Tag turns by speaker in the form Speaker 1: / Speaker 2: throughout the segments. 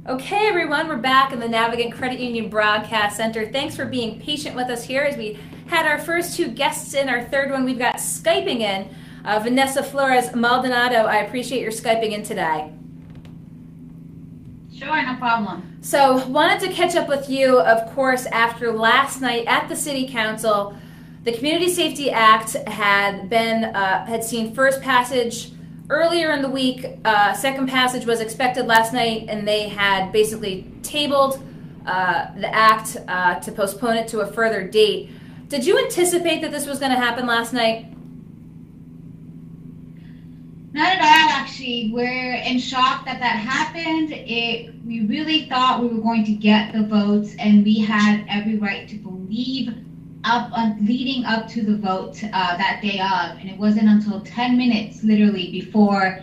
Speaker 1: Okay, everyone, we're back in the Navigant Credit Union Broadcast Center. Thanks for being patient with us here as we had our first two guests in. Our third one we've got Skyping in, Vanessa Flores-Maldonado. I appreciate your Skyping in today.
Speaker 2: Sure, no problem.
Speaker 1: So, wanted to catch up with you, of course, after last night at the City Council. The Community Safety Act had seen first passage earlier in the week. Second passage was expected last night, and they had basically tabled the act to postpone it to a further date. Did you anticipate that this was going to happen last night?
Speaker 2: Not at all, actually. We're in shock that that happened. We really thought we were going to get the votes, and we had every right to believe leading up to the vote that day of. And it wasn't until 10 minutes, literally, before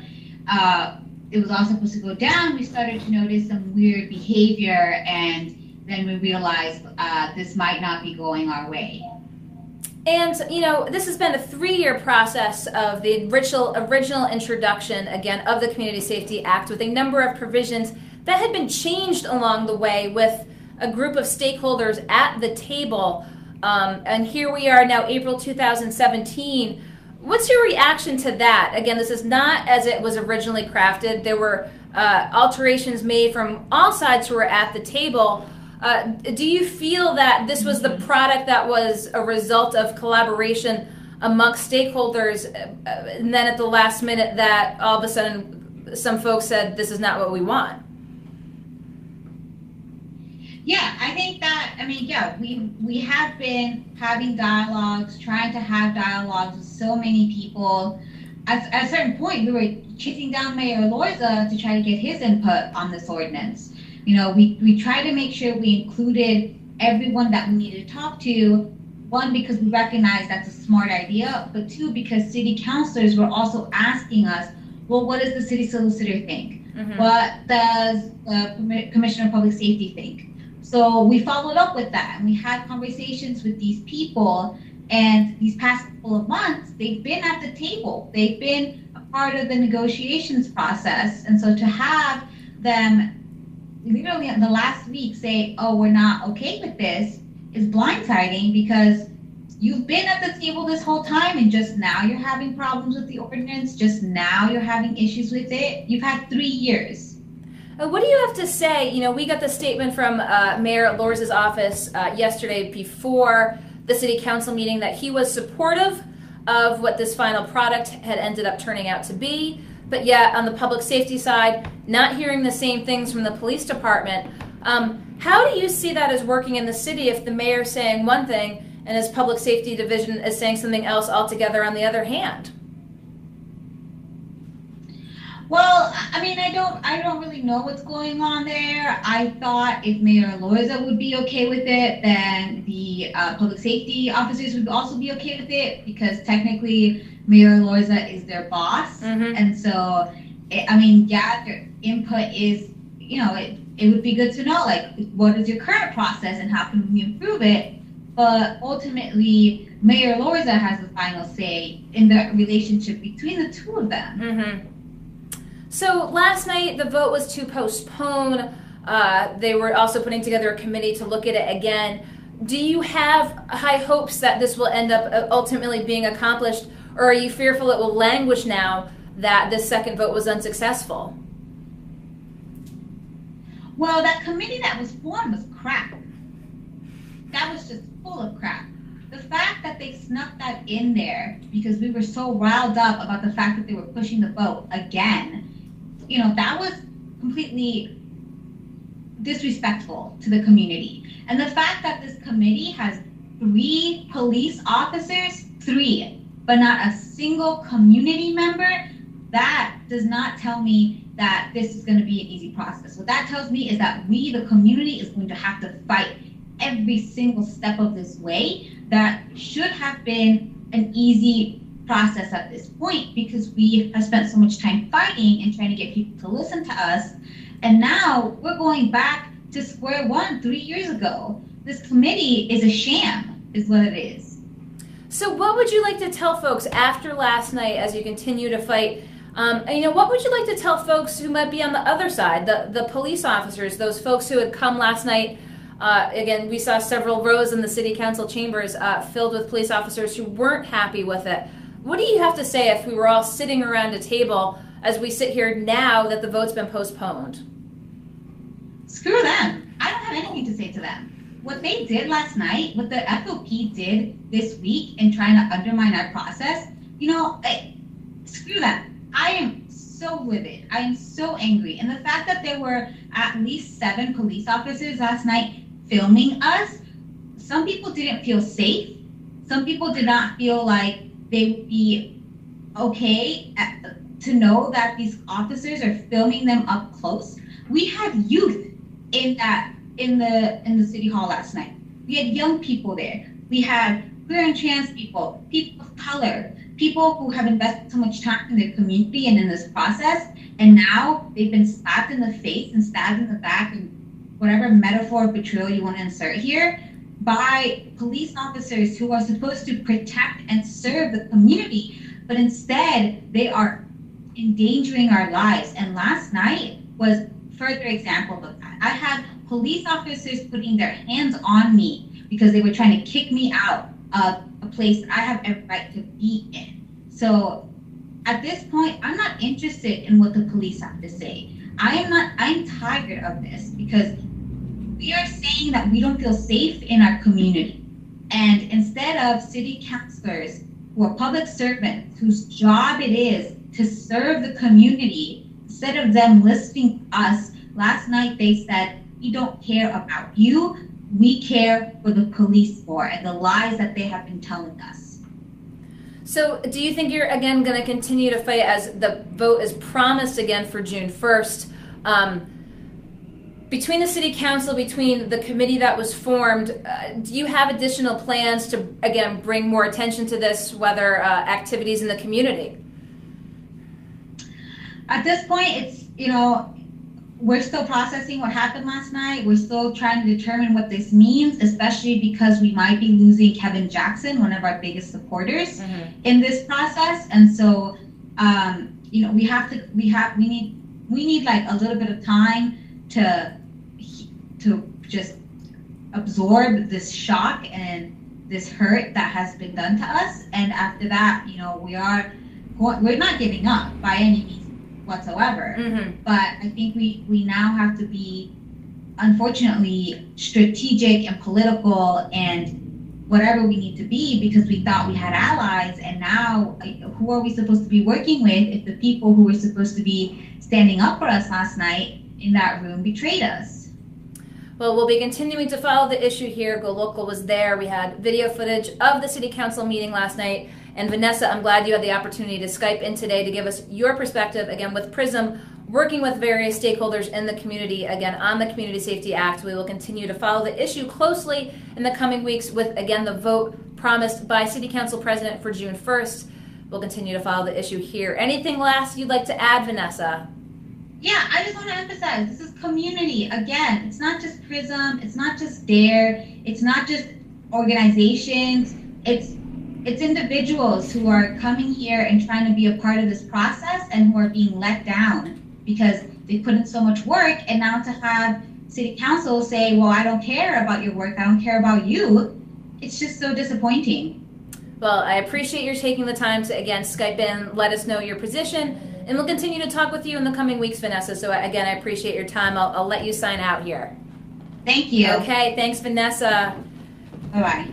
Speaker 2: it was all supposed to go down, we started to notice some weird behavior, and then we realized this might not be going our way.
Speaker 1: And, you know, this has been a 3-year process of the original introduction, again, of the Community Safety Act with a number of provisions that had been changed along the way with a group of stakeholders at the table. And here we are now, April 2017. What's your reaction to that? Again, this is not as it was originally crafted. There were alterations made from all sides who were at the table. Do you feel that this was the product that was a result of collaboration amongst stakeholders, and then at the last minute that all of a sudden some folks said this is not what we want?
Speaker 2: Yeah, I think that, we have been having dialogues, trying to have dialogues with so many people. At a certain point, we were chasing down Mayor Lorza to try to get his input on this ordinance. You know, we tried to make sure we included everyone that we needed to talk to. One, because we recognize that's a smart idea, but two, because city councilors were also asking us, well, what does the city solicitor think? Mm-hmm. What does the Commissioner of Public Safety think? So we followed up with that, and we had conversations with these people, and these past couple of months, they've been at the table. They've been a part of the negotiations process, and so to have them literally in the last week say, oh, we're not okay with this, is blindsiding, because you've been at the table this whole time and just now you're having problems with the ordinance, just now you're having issues with it. You've had 3 years.
Speaker 1: What do you have to say? You know, we got the statement from Mayor Lorza's office yesterday before the city council meeting that he was supportive of what this final product had ended up turning out to be. But yet, on the public safety side, not hearing the same things from the police department. How do you see that as working in the city if the mayor's saying one thing and his public safety division is saying something else altogether on the other hand?
Speaker 2: Well, I don't really know what's going on there. I thought if Mayor Lorza would be okay with it, then the public safety officers would also be okay with it, because technically Mayor Lorza is their boss. Mm-hmm. And so, their input is, it would be good to know, like, what is your current process and how can we improve it? But ultimately, Mayor Lorza has the final say in the relationship between the two of them. Mm-hmm.
Speaker 1: So last night, the vote was to postpone. They were also putting together a committee to look at it again. Do you have high hopes that this will end up ultimately being accomplished, or are you fearful it will languish now that this second vote was unsuccessful?
Speaker 2: Well, that committee that was formed was crap. That was just full of crap. The fact that they snuck that in there because we were so riled up about the fact that they were pushing the vote again, that was completely disrespectful to the community. And the fact that this committee has 3 police officers, 3, but not a single community member, that does not tell me that this is going to be an easy process. What that tells me is that we, the community, is going to have to fight every single step of this way. That should have been an easy process at this point, because we have spent so much time fighting and trying to get people to listen to us. And now we're going back to square one 3 years ago. This committee is a sham, is what it is.
Speaker 1: So what would you like to tell folks after last night as you continue to fight What would you like to tell folks who might be on the other side, the police officers, those folks who had come last night? Again, we saw several rows in the city council chambers filled with police officers who weren't happy with it. What do you have to say if we were all sitting around a table as we sit here now that the vote's been postponed?
Speaker 2: Screw them. I don't have anything to say to them. What they did last night, what the FOP did this week in trying to undermine our process, screw them. I am so livid. I am so angry. And the fact that there were at least 7 police officers last night filming us, some people didn't feel safe. Some people did not feel like they would be okay to know that these officers are filming them up close. We had youth in the city hall last night. We had young people there. We had queer and trans people, people of color, people who have invested so much time in their community and in this process, and now they've been slapped in the face and stabbed in the back, and whatever metaphor of betrayal you want to insert here, by police officers who are supposed to protect and serve the community, but instead they are endangering our lives. And last night was further example of that. I had police officers putting their hands on me because they were trying to kick me out of a place I have every right to be in. So at this point, I'm not interested in what the police have to say. I'm tired of this because we are saying that we don't feel safe in our community. And instead of city councilors who are public servants whose job it is to serve the community, instead of them listening to us, last night they said, we don't care about you, we care for the police force and the lies that they have been telling us.
Speaker 1: So do you think you're, again, going to continue to fight as the vote is promised again for June 1st? Between the city council, between the committee that was formed, do you have additional plans to, again, bring more attention to this, whether activities in the community?
Speaker 2: At this point, it's, we're still processing what happened last night. We're still trying to determine what this means, especially because we might be losing Kevin Jackson, one of our biggest supporters in this process. And so, we need like a little bit of time to just absorb this shock and this hurt that has been done to us. And after that, we're not giving up by any means whatsoever. But I think we now have to be, unfortunately, strategic and political and whatever we need to be, because we thought we had allies, and now who are we supposed to be working with if the people who were supposed to be standing up for us last night in that room betrayed us?
Speaker 1: Well, we'll be continuing to follow the issue here. Go Local was there. We had video footage of the city council meeting last night. And Vanessa, I'm glad you had the opportunity to Skype in today to give us your perspective, again, with Prysm, working with various stakeholders in the community, again, on the Community Safety Act. We will continue to follow the issue closely in the coming weeks with, again, the vote promised by City Council President for June 1st. We'll continue to follow the issue here. Anything last you'd like to add, Vanessa?
Speaker 2: Yeah, I just want to emphasize, this is community. Again, it's not just Prysm, it's not just DARE, it's not just organizations, it's individuals who are coming here and trying to be a part of this process and who are being let down because they put in so much work, and now to have city council say, well, I don't care about your work, I don't care about you, it's just so disappointing.
Speaker 1: Well, I appreciate your taking the time to, again, Skype in, let us know your position, and we'll continue to talk with you in the coming weeks, Vanessa. So again, I appreciate your time. I'll let you sign out here.
Speaker 2: Thank you.
Speaker 1: Okay, thanks, Vanessa.
Speaker 2: Bye-bye.